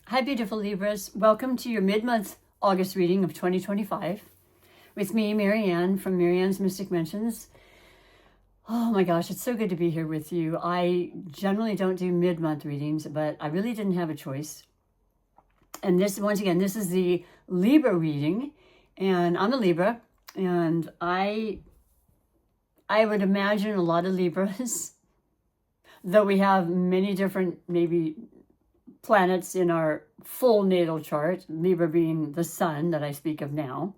Hi, beautiful Libras. Welcome to your mid-month August reading of 2025 with me, Marianne, from Marianne's Mystic Mentions. Oh my gosh, it's so good to be here with you. I generally don't do mid-month readings, but I really didn't have a choice. And this, once again, this is the Libra reading, and I'm a Libra, and I would imagine a lot of Libras, though we have many different, maybe planets in our full natal chart, Libra being the sun that I speak of now.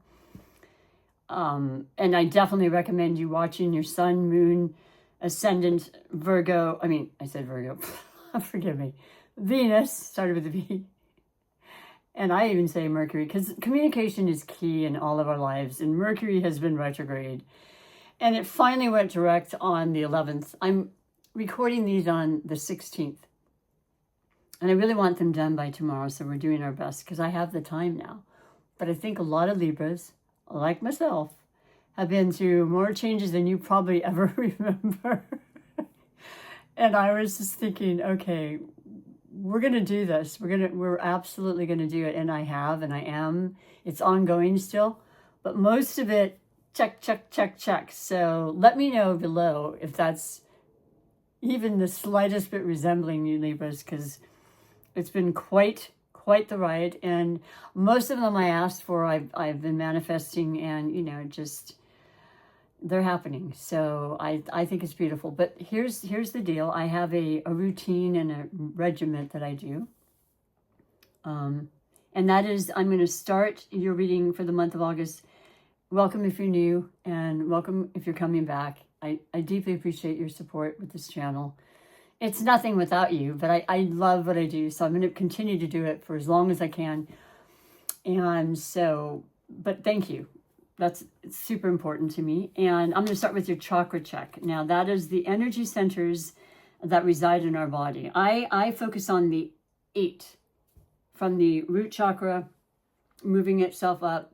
And I definitely recommend you watching your sun, moon, ascendant, Virgo. I said Virgo. Forgive me. Venus, started with a V. And I even say Mercury, because communication is key in all of our lives. And Mercury has been retrograde. And it finally went direct on the 11th. I'm recording these on the 16th. And I really want them done by tomorrow, so we're doing our best because I have the time now. But I think a lot of Libras, like myself, have been through more changes than you probably ever remember. And I was just thinking, okay, we're going to do this. We're absolutely going to do it. And I have, and I am. It's ongoing still. But most of it, check, check, check, check. So let me know below if that's even the slightest bit resembling you Libras, because it's been quite the ride, and most of them I asked for, I've been manifesting, and just they're happening. So I think it's beautiful. But here's the deal: I have a routine and a regiment that I do, and that is I'm going to start your reading for the month of August. Welcome if you're new, and welcome if you're coming back. I deeply appreciate your support with this channel. It's nothing without you, but I love what I do, so I'm going to continue to do it for as long as I can. And so, but thank you. It's super important to me. And I'm going to start with your chakra check. Now, that is the energy centers that reside in our body. I focus on the 8, from the root chakra, moving itself up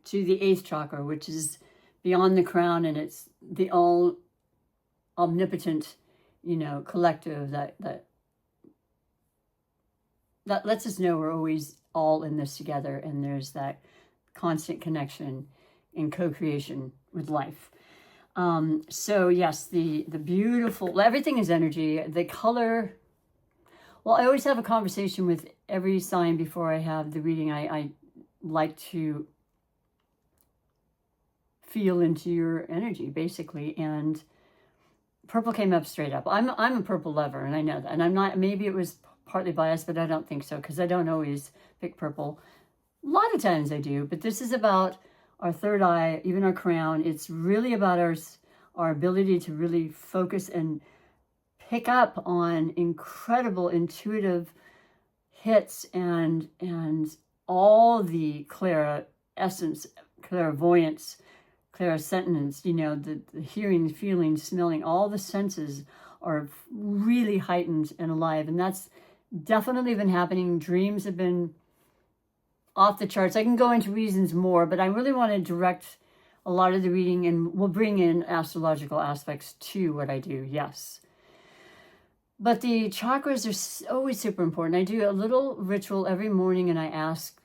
to the 8th chakra, which is beyond the crown, and it's the all omnipotent, collective that lets us know we're always all in this together, and there's that constant connection and co-creation with life. So yes, the beautiful, everything is energy. The color, well, I always have a conversation with every sign before I have the reading. I like to feel into your energy, basically, and purple came up straight up. I'm a purple lover, and I know that. And I'm not, maybe it was partly biased, but I don't think so, because I don't always pick purple. A lot of times I do, but this is about our third eye, even our crown. It's really about our ability to really focus and pick up on incredible intuitive hits and all the clairessence, clairvoyance, clairsentience, the hearing, feeling, smelling, all the senses are really heightened and alive. And that's definitely been happening. Dreams have been off the charts. I can go into reasons more, but I really want to direct a lot of the reading, and we'll bring in astrological aspects to what I do, yes. But the chakras are always super important. I do a little ritual every morning, and I ask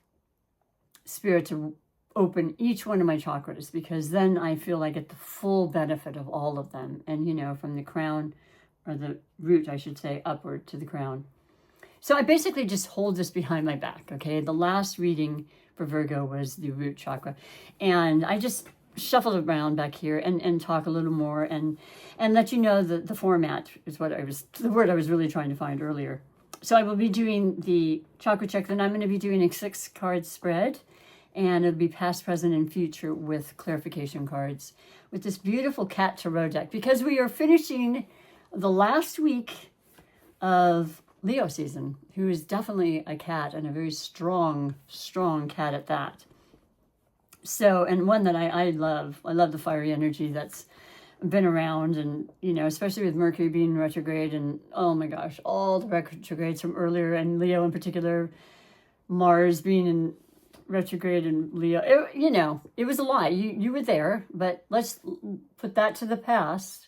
Spirit to open each one of my chakras, because then I feel I get the full benefit of all of them. And, from the crown, or the root, I should say, upward to the crown. So I basically just hold this behind my back, okay? The last reading for Virgo was the root chakra. And I just shuffle around back here and talk a little more and let you know the format is the word I was really trying to find earlier. So I will be doing the chakra check, then I'm going to be doing a 6-card spread. And it'll be past, present, and future with clarification cards with this beautiful cat tarot deck, because we are finishing the last week of Leo season, who is definitely a cat, and a very strong cat at that. So, and one that I love. I love the fiery energy that's been around, and, especially with Mercury being retrograde, and oh my gosh, all the retrogrades from earlier, and Leo in particular, Mars being in retrograde and Leo, it was a lot. You were there, but let's put that to the past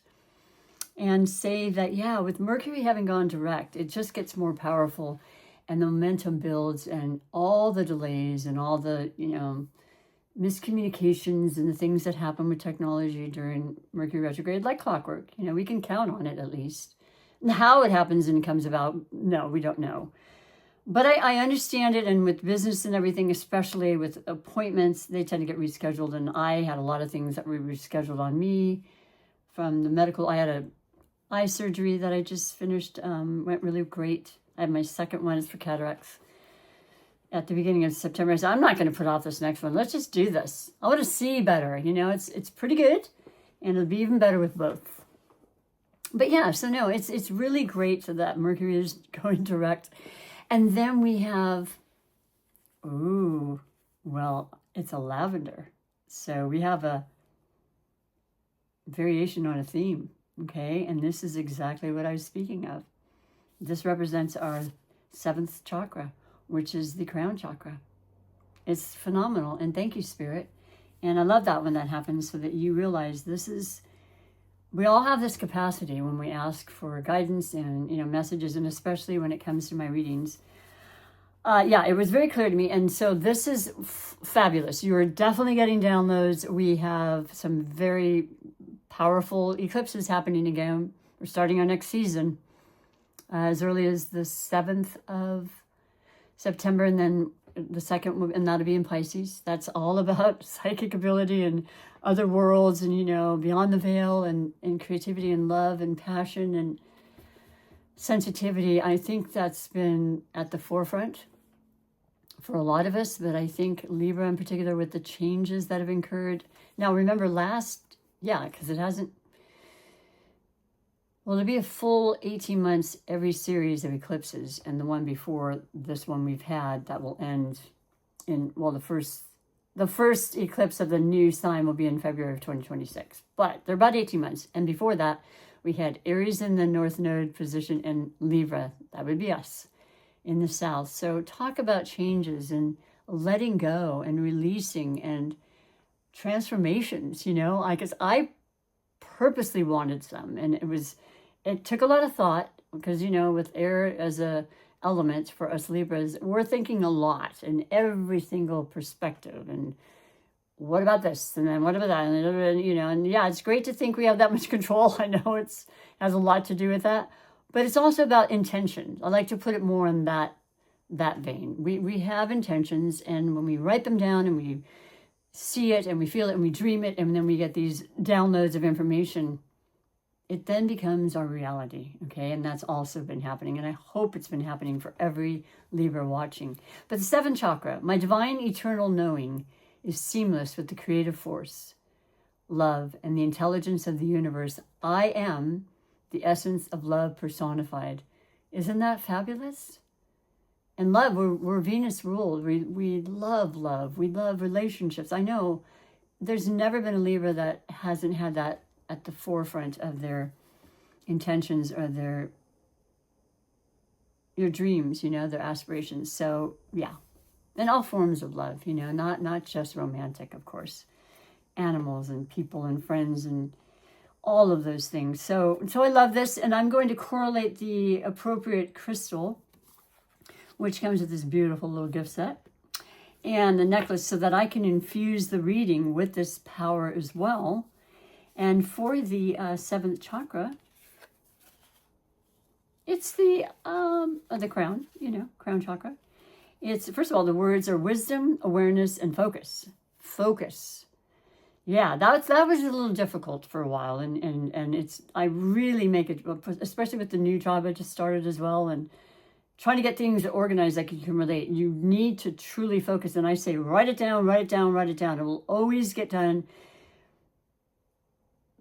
and say that, yeah, with Mercury having gone direct, it just gets more powerful. and the momentum builds, and all the delays and all the, miscommunications and the things that happen with technology during Mercury retrograde, like clockwork. We can count on it at least. And how it happens and comes about, no, we don't know. But I understand it, and with business and everything, especially with appointments, they tend to get rescheduled, and I had a lot of things that were rescheduled on me from the medical. I had a eye surgery that I just finished, went really great. I have my second one, it's for cataracts, at the beginning of September. I said, I'm not going to put off this next one. Let's just do this. I want to see better. It's pretty good, and it'll be even better with both. But yeah, so no, it's really great that Mercury is going direct. And then we have, it's a lavender. So we have a variation on a theme, okay? And this is exactly what I was speaking of. This represents our 7th chakra, which is the crown chakra. It's phenomenal, and thank you, Spirit. And I love that when that happens, so that you realize we all have this capacity when we ask for guidance and, messages, and especially when it comes to my readings. It was very clear to me. And so this is fabulous. You are definitely getting downloads. We have some very powerful eclipses happening again. We're starting our next season as early as the 7th of September, and then the second, and that'll be in Pisces. That's all about psychic ability and other worlds, and beyond the veil, and creativity and love and passion and sensitivity. I think that's been at the forefront for a lot of us, but I think Libra in particular, with the changes that have occurred. Now remember because it hasn't, it'll be a full 18 months every series of eclipses, and the one before this one we've had that will end in, the first eclipse of the new sign will be in February of 2026. But they're about 18 months. And before that, we had Aries in the North Node position and Libra, that would be us, in the South. So talk about changes and letting go and releasing and transformations, because I purposely wanted some. And it took a lot of thought, because, with air as a element for us Libras, we're thinking a lot in every single perspective. And what about this? And then what about that? And it's great to think we have that much control. I know it has a lot to do with that, but it's also about intention. I like to put it more in that vein. We have intentions, and when we write them down and we see it and we feel it and we dream it, and then we get these downloads of information, it then becomes our reality, okay? And that's also been happening, and I hope it's been happening for every Libra watching. But the 7th chakra, my divine eternal knowing, is seamless with the creative force, love, and the intelligence of the universe. I am the essence of love personified. Isn't that fabulous? And love, we're Venus ruled. We love love. We love relationships. I know there's never been a Libra that hasn't had that at the forefront of their intentions or their dreams, their aspirations. So yeah, and all forms of love, not just romantic, of course, animals and people and friends and all of those things. So I love this, and I'm going to correlate the appropriate crystal, which comes with this beautiful little gift set, and the necklace, so that I can infuse the reading with this power as well. And for the 7th chakra, it's the crown, crown chakra. It's, first of all, the words are wisdom, awareness, and focus. Focus. Yeah, that was a little difficult for a while, and I really make it, especially with the new job I just started as well, and trying to get things organized that you can relate. You need to truly focus, and I say write it down, write it down, write it down. It will always get done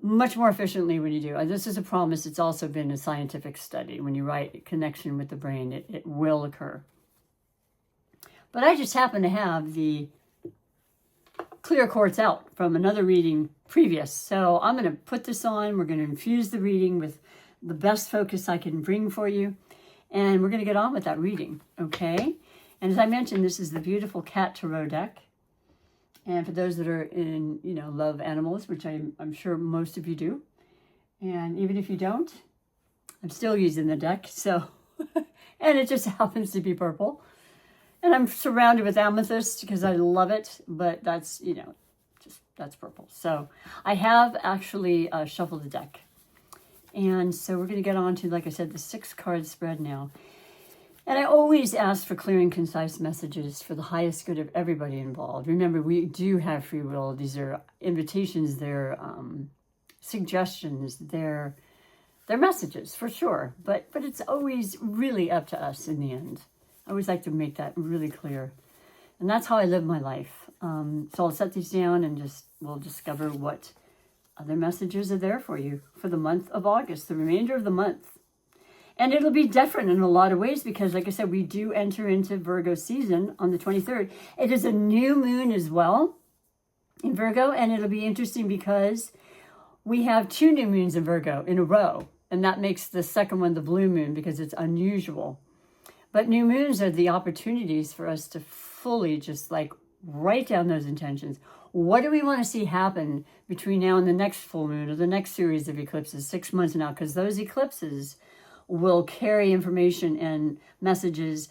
much more efficiently when you do. This is a promise. It's also been a scientific study. When you write connection with the brain, it will occur. But I just happen to have the clear quartz out from another reading previous. So I'm going to put this on. We're going to infuse the reading with the best focus I can bring for you. And we're going to get on with that reading, okay? And as I mentioned, this is the beautiful Cat Tarot deck. And for those that are in, love animals, which I'm sure most of you do. And even if you don't, I'm still using the deck. So, And it just happens to be purple. And I'm surrounded with amethyst because I love it, but that's, that's purple. So I have actually shuffled the deck. And so we're going to get on to, like I said, the 6-card spread now. And I always ask for clear and concise messages for the highest good of everybody involved. Remember, we do have free will. These are invitations, they're suggestions, they're messages for sure. But it's always really up to us in the end. I always like to make that really clear. And that's how I live my life. So I'll set these down and we'll discover what other messages are there for you for the month of August, the remainder of the month. And it'll be different in a lot of ways because, like I said, we do enter into Virgo season on the 23rd. It is a new moon as well in Virgo, and it'll be interesting because we have 2 new moons in Virgo in a row, and that makes the second one the blue moon because it's unusual. But new moons are the opportunities for us to fully just like write down those intentions. What do we want to see happen between now and the next full moon or the next series of eclipses 6 months from now? Because those eclipses will carry information and messages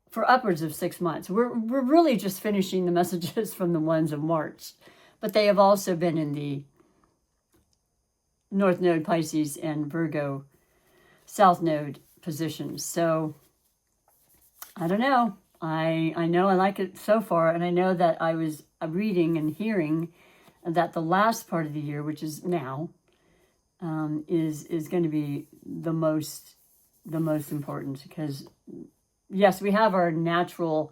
for upwards of 6 months. We're really just finishing the messages from the ones of March, but they have also been in the North Node Pisces and Virgo South Node positions. So I don't know. I know I like it so far, and I know that I was reading and hearing that the last part of the year, which is now, is going to be the most important because, yes, we have our natural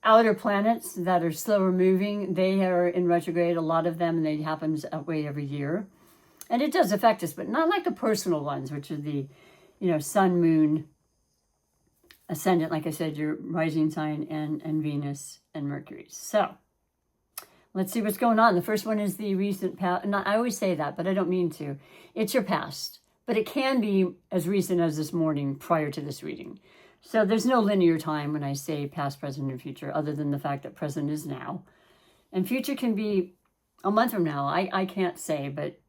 outer planets that are slower moving. They are in retrograde, a lot of them, and they happen that way every year. And it does affect us, but not like the personal ones, which are the, sun, moon, ascendant, like I said, your rising sign, and Venus and Mercury. So let's see what's going on. The first one is the recent past. I always say that, but I don't mean to. It's your past, but it can be as recent as this morning prior to this reading. So there's no linear time when I say past, present, and future, other than the fact that present is now. And future can be a month from now. I can't say, but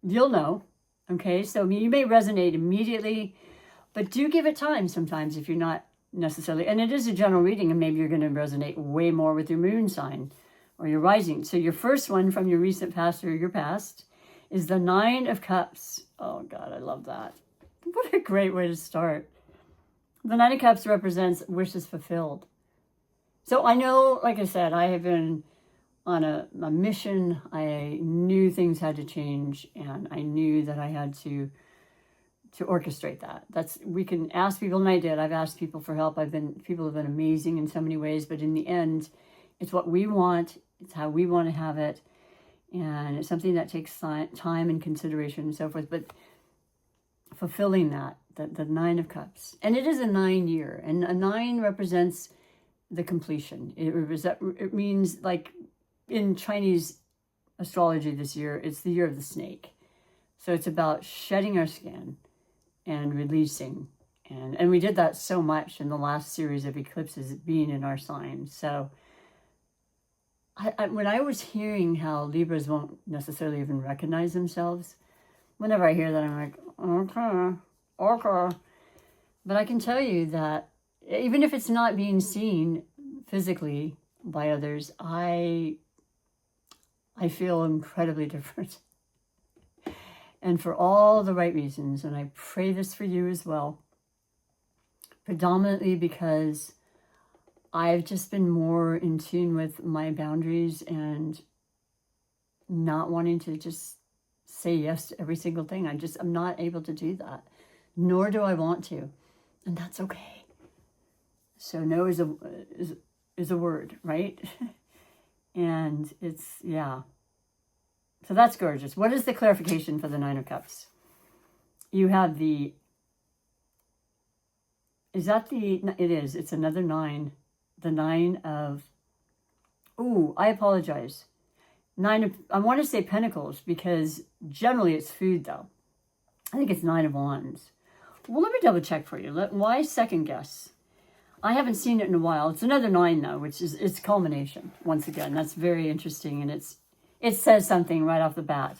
you'll know. Okay, so you may resonate immediately, but do give it time sometimes if you're not necessarily. And it is a general reading, and maybe you're going to resonate way more with your moon sign or your rising. So your first one from your recent past or your past is the 9 of Cups. Oh, God, I love that. What a great way to start. The 9 of Cups represents wishes fulfilled. So I know, like I said, I have been on a mission. I knew things had to change, and I knew that I had to orchestrate that. We can ask people, and I did. I've asked people for help. People have been amazing in so many ways, but in the end, it's what we want. It's how we want to have it. And it's something that takes time and consideration and so forth, but fulfilling that, the 9 of Cups. And it is a 9 year, and a 9 represents the completion. It means, like in Chinese astrology this year, it's the year of the snake. So it's about shedding our skin and releasing. And we did that so much in the last series of eclipses being in our sign. So when I was hearing how Libras won't necessarily even recognize themselves, whenever I hear that, I'm like, okay. But I can tell you that even if it's not being seen physically by others, I feel incredibly different. And for all the right reasons, and I pray this for you as well, predominantly because I've just been more in tune with my boundaries and not wanting to just say yes to every single thing. I'm not able to do that, nor do I want to, and that's okay. So no is a word, right? And it's, yeah. So that's gorgeous. What is the clarification for the 9 of Cups? You have it is. It's another 9. The 9 of, I apologize. I want to say Pentacles because generally it's food though. I think it's 9 of Wands. Well, let me double check for you. Why second guess? I haven't seen it in a while. It's another 9 though, which is its culmination. Once again, that's very interesting, and it says something right off the bat.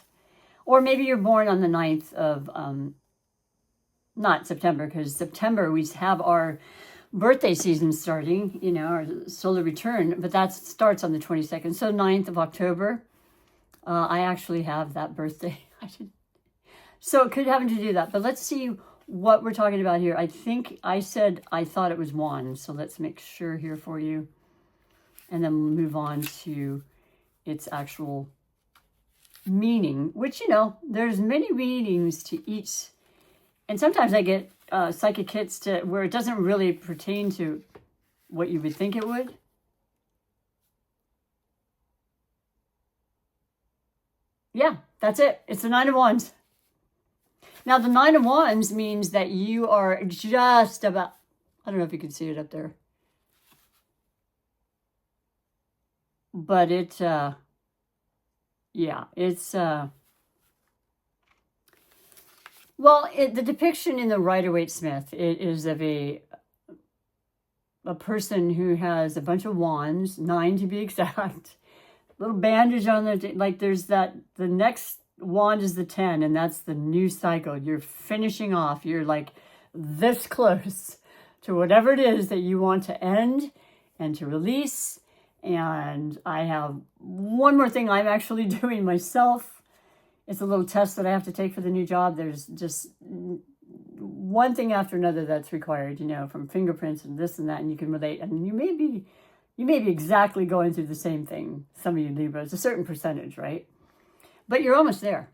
Or maybe you're born on the 9th of not September, because September we have our birthday season starting, you know, our solar return, but that starts on the 22nd. So 9th of October, I actually have that birthday. So it could happen to do that. But let's see what we're talking about here. I think I said I thought it was wands. So let's make sure here for you. And then we'll move on to its actual meaning, which, you know, there's many meanings to each. And sometimes I get psychic hits to where it doesn't really pertain to what you would think it would. Yeah, that's it. It's the Nine of Wands. Now, the Nine of Wands means that you are just about, I don't know if you can see it up there. But it, yeah, it's, well, the depiction in the Rider-Waite-Smith, it is of a person who has a bunch of wands, 9 to be exact, little bandage on their, like there's that, the next wand is the 10, and that's the new cycle. You're finishing off. You're like this close to whatever it is that you want to end and to release. And I have one more thing I'm actually doing myself. It's a little test that I have to take for the new job. There's just one thing after another that's required, you know, from fingerprints and this and that, and you can relate. And you may be exactly going through the same thing. Some of you Libra, it's a certain percentage, right? But you're almost there.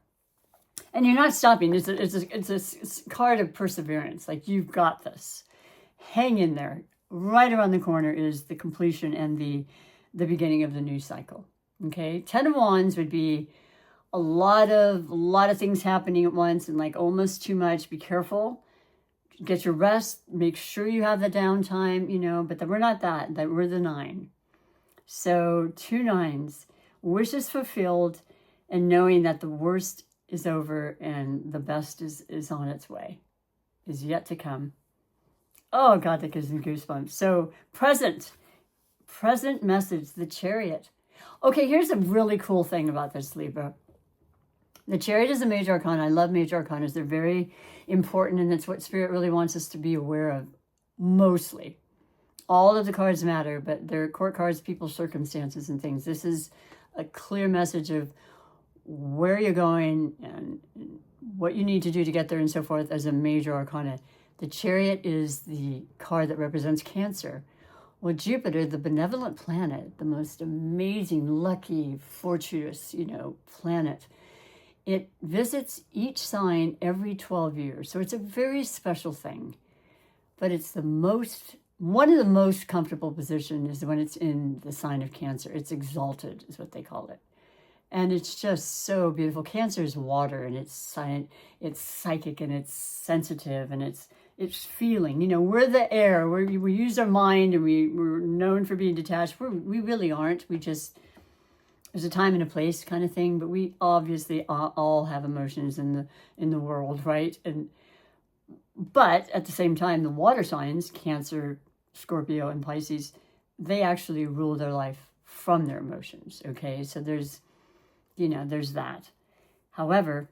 And you're not stopping. It's a card of perseverance. Like, you've got this. Hang in there. Right around the corner is the completion and the beginning of the new cycle. Okay? 10 of Wands would be a lot of things happening at once and like almost too much. Be careful. Get your rest. Make sure you have the downtime, you know, but we're not that we're the 9. So 2 9s, wishes fulfilled, and knowing that the worst is over and the best is on its way, is yet to come. Oh God, that gives me goosebumps. So present message, the Chariot. Okay, here's a really cool thing about this, Libra. The Chariot is a major arcana. I love major arcanas. They're very important, and it's what Spirit really wants us to be aware of, mostly. All of the cards matter, but they're court cards, people's circumstances and things. This is a clear message of where you're going and what you need to do to get there and so forth as a major arcana. The Chariot is the card that represents Cancer. Well, Jupiter, the benevolent planet, the most amazing, lucky, fortuitous, you know, planet, it visits each sign every 12 years. So it's a very special thing. But it's one of the most comfortable positions is when it's in the sign of Cancer. It's exalted, is what they call it. And it's just so beautiful. Cancer is water, and it's psychic, and it's sensitive, and it's feeling. You know, we're the air. We use our mind, and we're known for being detached. We really aren't. There's a time and a place kind of thing, but we obviously all have emotions in the world, right? But at the same time, the water signs, Cancer, Scorpio, and Pisces, they actually rule their life from their emotions. Okay, so there's that. However,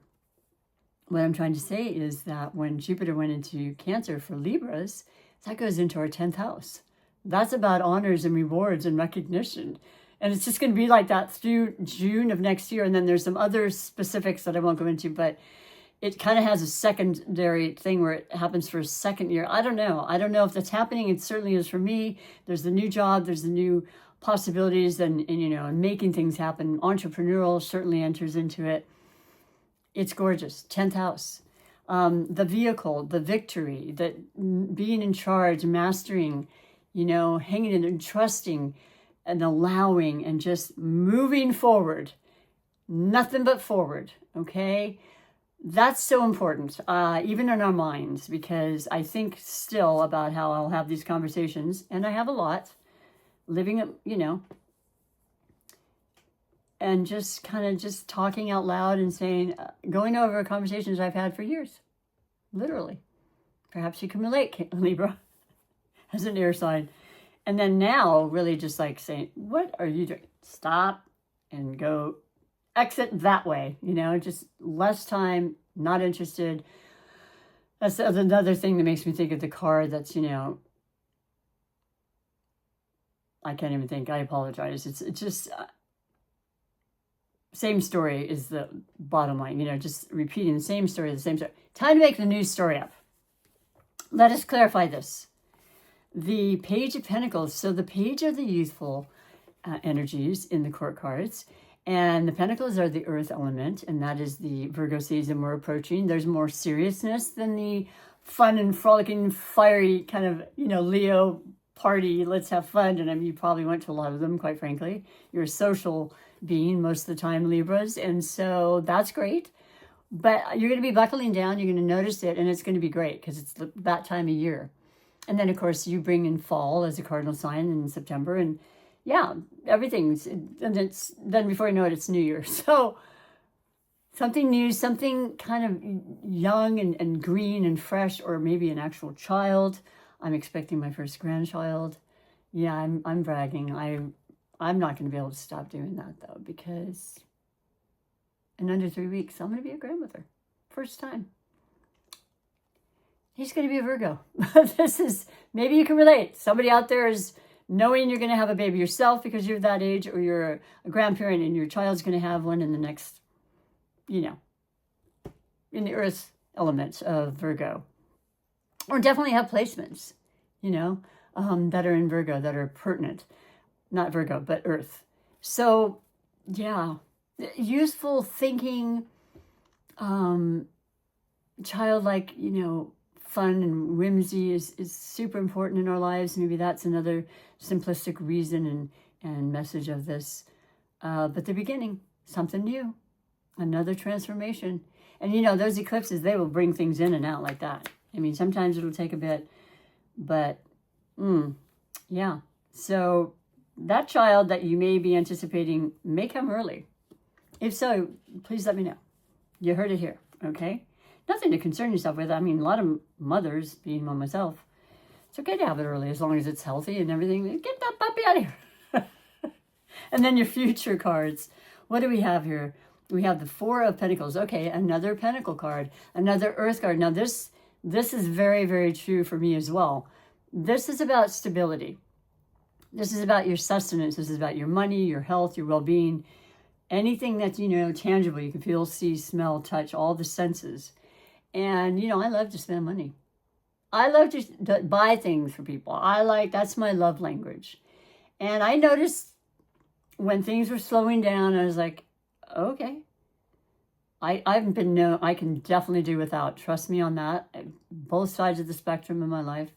what I'm trying to say is that when Jupiter went into Cancer for Libras, that goes into our 10th house. That's about honors and rewards and recognition. And it's just going to be like that through June of next year. And then there's some other specifics that I won't go into, but it kind of has a secondary thing where it happens for a second year. I don't know if that's happening. It certainly is for me. There's the new job. There's the new possibilities and making things happen. Entrepreneurial certainly enters into it. It's gorgeous. 10th house. The vehicle, the victory, that being in charge, mastering, hanging in and trusting and allowing and just moving forward. Nothing but forward, okay? That's so important, even in our minds, because I think still about how I'll have these conversations, and I have a lot, living, and just kind of just talking out loud and saying, going over conversations I've had for years, literally. Perhaps you can relate, Libra, as an air sign. And then now really just like saying, what are you doing? Stop and go exit that way, just less time, not interested. That's another thing that makes me think of the card that's, I can't even think. I apologize. It's just same story is the bottom line, just repeating the same story, the same story. Time to make the new story up. Let us clarify this. The Page of Pentacles. So the Page are the youthful energies in the court cards. And the Pentacles are the earth element. And that is the Virgo season we're approaching. There's more seriousness than the fun and frolicking, fiery kind of, Leo party. Let's have fun. And I mean, you probably went to a lot of them, quite frankly. You're a social being most of the time, Libras. And so that's great. But you're going to be buckling down. You're going to notice it. And it's going to be great because it's that time of year. And then, of course, you bring in fall as a cardinal sign in September. And yeah, everything's, and then before you know it, it's New Year. So something new, something kind of young and green and fresh, or maybe an actual child. I'm expecting my first grandchild. Yeah, I'm bragging. I'm not going to be able to stop doing that, though, because in under 3 weeks, I'm going to be a grandmother. First time. He's going to be a Virgo. This is, maybe you can relate. Somebody out there is knowing you're going to have a baby yourself because you're that age, or you're a grandparent and your child's going to have one in the next, in the earth element of Virgo. Or definitely have placements, that are in Virgo, that are pertinent. Not Virgo, but earth. So, yeah, useful thinking, childlike, fun and whimsy is super important in our lives. Maybe that's another simplistic reason and message of this. But the beginning, something new, another transformation. And, those eclipses, they will bring things in and out like that. I mean, sometimes it'll take a bit, but yeah. So that child that you may be anticipating may come early. If so, please let me know. You heard it here, okay? Nothing to concern yourself with. I mean, a lot of mothers, being one myself, it's okay to have it early as long as it's healthy and everything. Get that puppy out of here. And then your future cards. What do we have here? We have the Four of Pentacles. Okay, another Pentacle card, another Earth card. Now this is very, very true for me as well. This is about stability. This is about your sustenance. This is about your money, your health, your well-being. Anything that's, tangible. You can feel, see, smell, touch, all the senses. And, I love to spend money. I love to buy things for people. That's my love language. And I noticed when things were slowing down, I was like, okay. I can definitely do without. Trust me on that. Both sides of the spectrum in my life.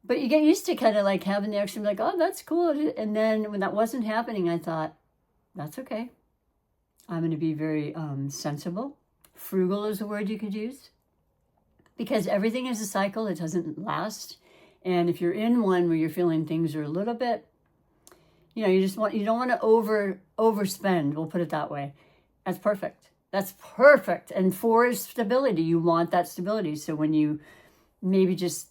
But you get used to kind of like having the extra, like, oh, that's cool. And then when that wasn't happening, I thought, that's okay. I'm going to be very sensible. Frugal is a word you could use. Because everything is a cycle. It doesn't last. And if you're in one where you're feeling things are a little bit, you don't want to overspend. We'll put it that way. That's perfect. That's perfect. And four is stability. You want that stability. So when you maybe just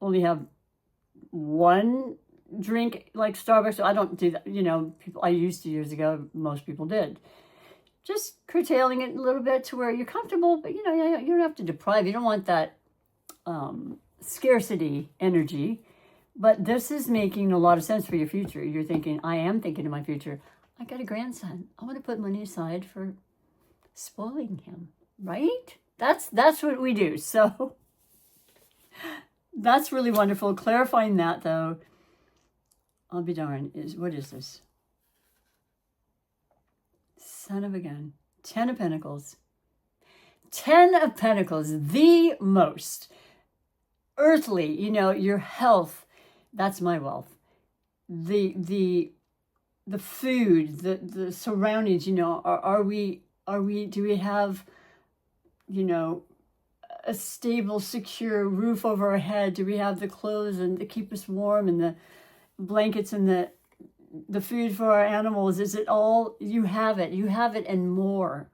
only have one drink like Starbucks, I don't do that. I used to years ago. Most people did. Just curtailing it a little bit to where you're comfortable, but you don't have to deprive. You don't want that scarcity energy. But this is making a lot of sense for your future. You're thinking, I am thinking of my future. I got a grandson. I want to put money aside for spoiling him, right? That's what we do. So that's really wonderful. Clarifying that, though, I'll be darned. What is this? Son of a gun. 10 of Pentacles. 10 of Pentacles, the most earthly, your health. That's my wealth. The food, the surroundings, do we have, a stable, secure roof over our head? Do we have the clothes and to keep us warm, and the blankets and the food for our animals? Is it all? You have it and more.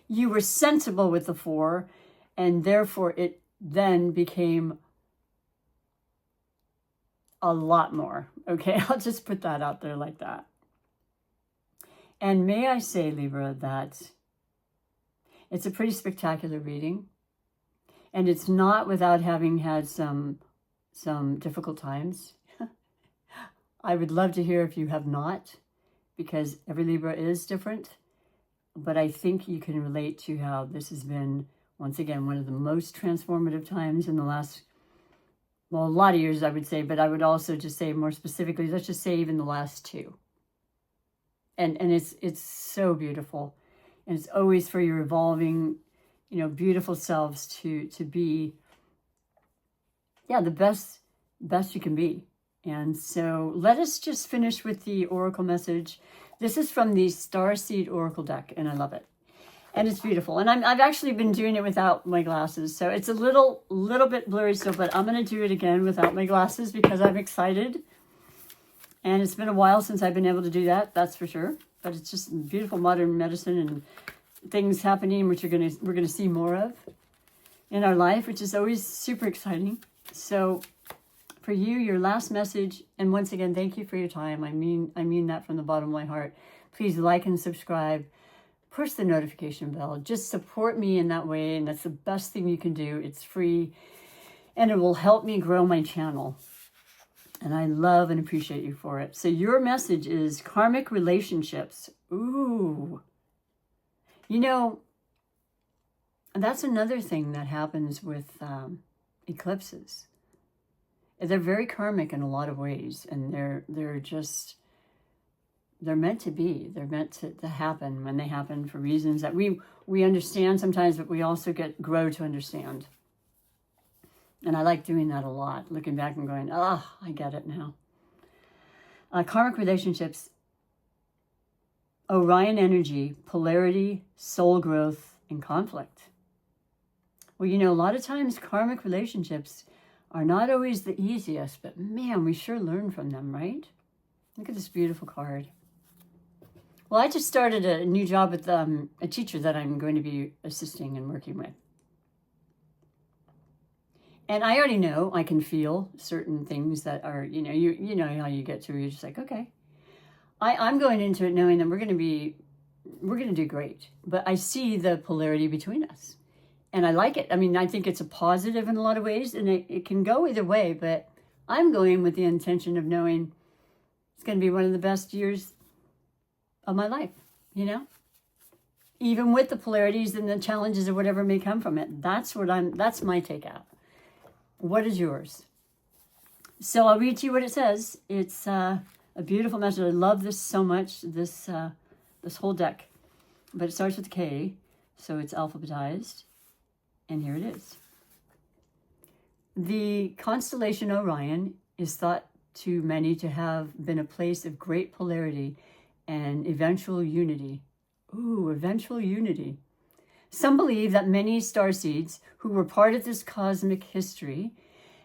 You were sensible with the four, and therefore it then became a lot more. Okay, I'll just put that out there like that. And may I say, Libra, that It's a pretty spectacular reading. And it's not without having had some difficult times. I would love to hear if you have not, because every Libra is different. But I think you can relate to how this has been, once again, one of the most transformative times in the last, well, a lot of years, I would say, but I would also just say more specifically, let's just say even the last 2. And it's so beautiful. And it's always for your evolving, beautiful selves to be, the best you can be. And so let us just finish with the Oracle message. This is from the Starseed Oracle deck, and I love it. And it's beautiful. And I've actually been doing it without my glasses. So it's a little bit blurry still, but I'm going to do it again without my glasses because I'm excited. And it's been a while since I've been able to do that, that's for sure. But it's just beautiful modern medicine and things happening which we're going to see more of in our life, which is always super exciting. So for you, your last message, and once again, thank you for your time. I mean that from the bottom of my heart. Please like and subscribe. Push the notification bell. Just support me in that way, and that's the best thing you can do. It's free, and it will help me grow my channel. And I love and appreciate you for it. So your message is karmic relationships. Ooh. That's another thing that happens with eclipses. They're very karmic in a lot of ways, and they're meant to be. They're meant to happen when they happen for reasons that we understand sometimes, but we also grow to understand. And I like doing that a lot, looking back and going, I get it now. Karmic relationships, Orion energy, polarity, soul growth, and conflict. Well, a lot of times karmic relationships are not always the easiest, but man, we sure learn from them, right? Look at this beautiful card. Well, I just started a new job with a teacher that I'm going to be assisting and working with. And I already know, I can feel certain things that are, you know how you get to, you're just like, okay. I'm going into it knowing that we're going to do great. But I see the polarity between us. And I like it. I mean, I think it's a positive in a lot of ways, and it can go either way, but I'm going with the intention of knowing it's going to be one of the best years of my life, Even with the polarities and the challenges or whatever may come from it. That's my takeout. What is yours? So I'll read to you what it says. It's a beautiful message. I love this so much, this whole deck. But it starts with K, so it's alphabetized. And here it is. The constellation Orion is thought to many to have been a place of great polarity and eventual unity. Ooh, eventual unity. Some believe that many starseeds who were part of this cosmic history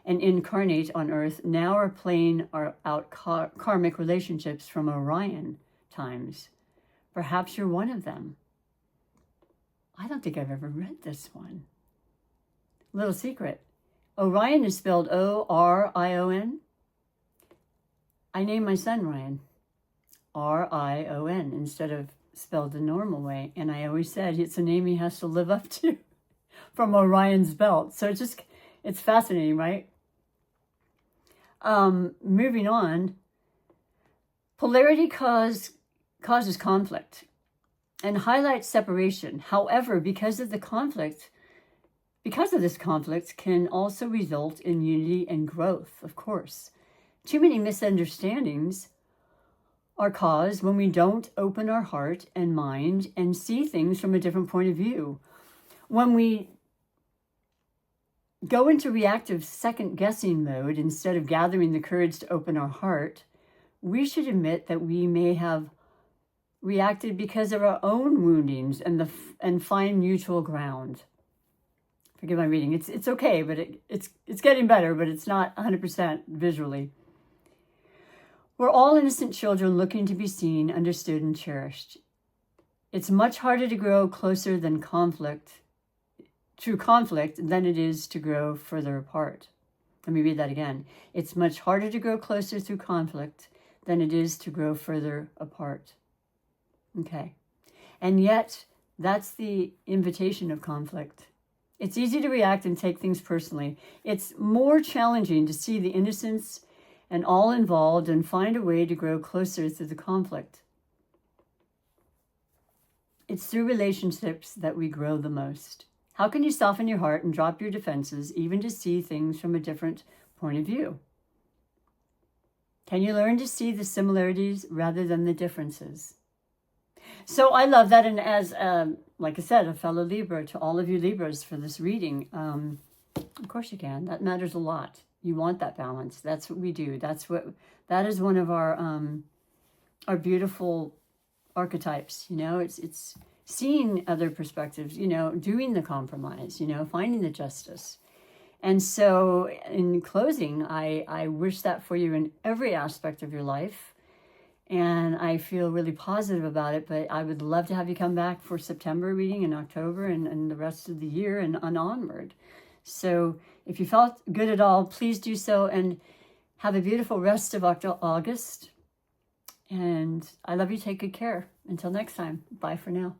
and incarnate on Earth now are playing out karmic relationships from Orion times. Perhaps you're one of them. I don't think I've ever read this one. Little secret. Orion is spelled O-R-I-O-N. I named my son Ryan. R-I-O-N instead of spelled the normal way. And I always said it's a name he has to live up to from Orion's belt. So it's fascinating, right? Moving on. Polarity causes conflict and highlights separation. However, because of this conflict can also result in unity and growth, of course. Too many misunderstandings are caused when we don't open our heart and mind and see things from a different point of view. When we go into reactive second-guessing mode instead of gathering the courage to open our heart, we should admit that we may have reacted because of our own woundings and find mutual ground. Forgive my reading. It's okay, but it's getting better, but it's not 100% visually. We're all innocent children looking to be seen, understood, and cherished. It's much harder to grow closer through conflict than it is to grow further apart. Let me read that again. It's much harder to grow closer through conflict than it is to grow further apart. Okay. And yet, That's the invitation of conflict. It's easy to react and take things personally. It's more challenging to see the innocence and all involved and find a way to grow closer through the conflict. It's through relationships that we grow the most. How can you soften your heart and drop your defenses, even to see things from a different point of view? Can you learn to see the similarities rather than the differences? So I love that. And as, like I said, a fellow Libra, to all of you Libras for this reading, of course you can. That matters a lot. You want that balance. That's what we do. That is one of our beautiful archetypes. You know, it's seeing other perspectives, you know, doing the compromise, you know, finding the justice. And so in closing, I wish that for you in every aspect of your life. And I feel really positive about it, but I would love to have you come back for September reading in October and the rest of the year and onward. So if you felt good at all, please do so and have a beautiful rest of August. And I love you. Take good care. Until next time. Bye for now.